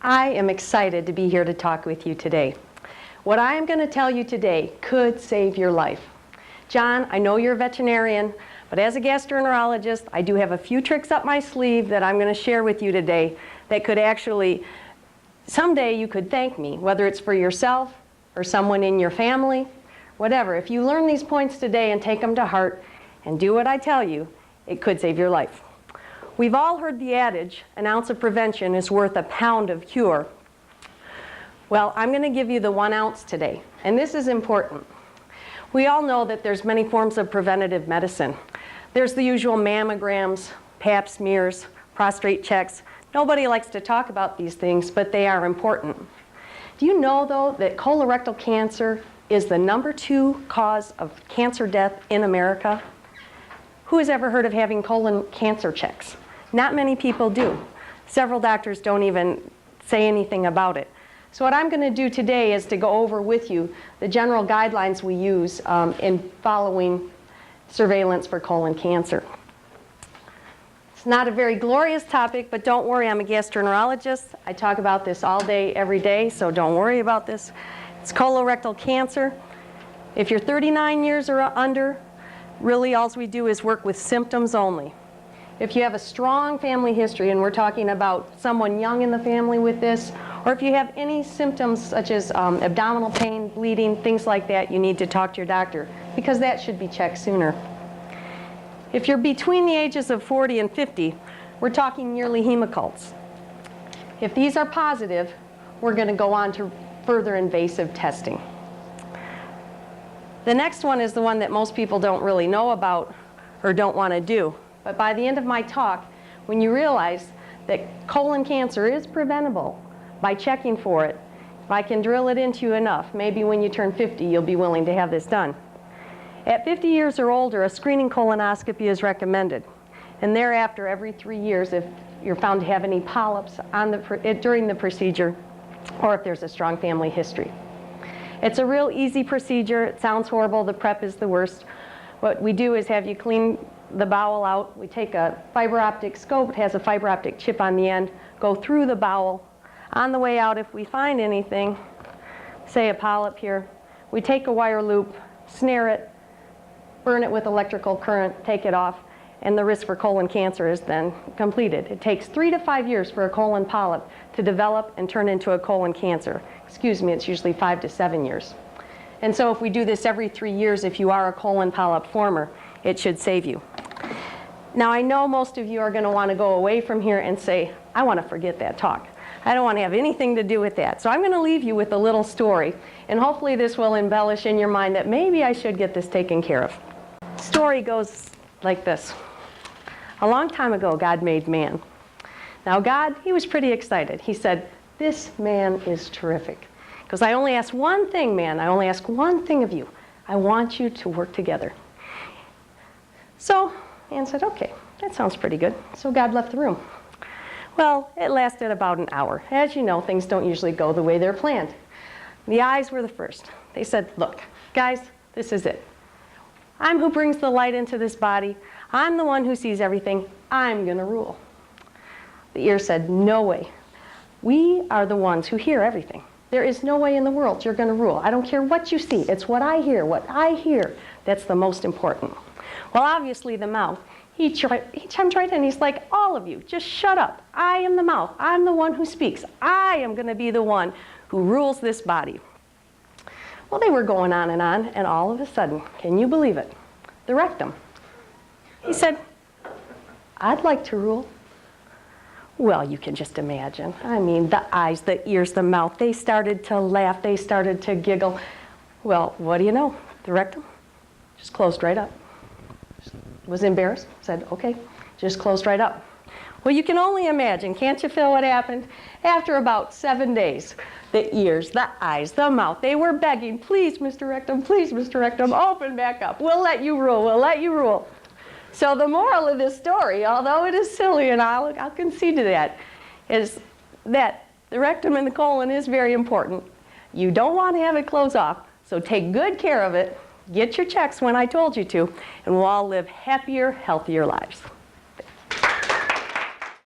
I am excited to be here to talk with you today. What I am going to tell you today could save your life. John, I know you're a veterinarian, but as a gastroenterologist, I do have a few tricks up my sleeve that I'm going to share with you today that could actually, someday you could thank me, whether it's for yourself or someone in your family, whatever. If you learn these points today and take them to heart and do what I tell you, it could save your life. We've all heard the adage, an ounce of prevention is worth a pound of cure. Well, I'm going to give you the 1 ounce today, and this is important. We all know that there's many forms of preventative medicine. There's the usual mammograms, pap smears, prostate checks. Nobody likes to talk about these things, but they are important. Do you know, though, that colorectal cancer is the #2 cause of cancer death in America? Who has ever heard of having colon cancer checks? Not many people do. Several doctors don't even say anything about it. So what I'm going to do today is to go over with you the general guidelines we use in following surveillance for colon cancer. It's not a very glorious topic, but don't worry, I'm a gastroenterologist. I talk about this all day, every day, so don't worry about this. It's colorectal cancer. If you're 39 years or under, really all we do is work with symptoms only. If you have a strong family history, and we're talking about someone young in the family with this, or if you have any symptoms such as abdominal pain, bleeding, things like that, you need to talk to your doctor, because that should be checked sooner. If you're between the ages of 40 and 50, we're talking yearly hemocults. If these are positive, we're going to go on to further invasive testing. The next one is the one that most people don't really know about or don't want to do. But by the end of my talk, when you realize that colon cancer is preventable by checking for it, if I can drill it into you enough, maybe when you turn 50, you'll be willing to have this done. At 50 years or older, a screening colonoscopy is recommended. And thereafter, every 3 years, if you're found to have any polyps during the procedure, or if there's a strong family history. It's a real easy procedure. It sounds horrible. The prep is the worst. What we do is have you clean the bowel out. We take a fiber optic scope. It has a fiber optic chip on the end. Go through the bowel. On the way out, if we find anything, say a polyp here, we take a wire loop, snare it, burn it with electrical current, take it off, and the risk for colon cancer is then completed. It takes 3 to 5 years for a colon polyp to develop and turn into a colon cancer. Excuse me, it's usually 5 to 7 years. And so if we do this every 3 years, if you are a colon polyp former, it should save you. Now, I know most of you are going to want to go away from here and say, I want to forget that talk. I don't want to have anything to do with that. So I'm going to leave you with a little story, and hopefully this will embellish in your mind that maybe I should get this taken care of. The story goes like this. A long time ago, God made man. Now God, he was pretty excited. He said, this man is terrific. Because I only ask one thing, man. I only ask one thing of you. I want you to work together. So man said, okay, that sounds pretty good. So God left the room. Well, it lasted about an hour. As you know, things don't usually go the way they're planned. The eyes were the first. They said, look, guys, this is it. I'm who brings the light into this body. I'm the one who sees everything. I'm going to rule. The ear said, no way. We are the ones who hear everything. There is no way in the world you're going to rule. I don't care what you see. It's what I hear. What I hear, that's the most important. Well, obviously the mouth, he chimed right in. He's like, all of you, just shut up. I am the mouth. I'm the one who speaks. I am going to be the one who rules this body. Well, they were going on, and all of a sudden, can you believe it? The rectum. He said, I'd like to rule. Well, you can just imagine. I mean, the eyes, the ears, the mouth, they started to laugh. They started to giggle. Well, what do you know? The rectum just closed right up. Was embarrassed, said, okay, just closed right up. Well, you can only imagine, can't you feel what happened? After about 7 days, the ears, the eyes, the mouth, they were begging, please, Mr. Rectum, open back up. We'll let you rule, we'll let you rule. So the moral of this story, although it is silly, and I'll concede to that, is that the rectum and the colon is very important. You don't want to have it close off, so take good care of it. Get your checks when I told you to, and we'll all live happier, healthier lives.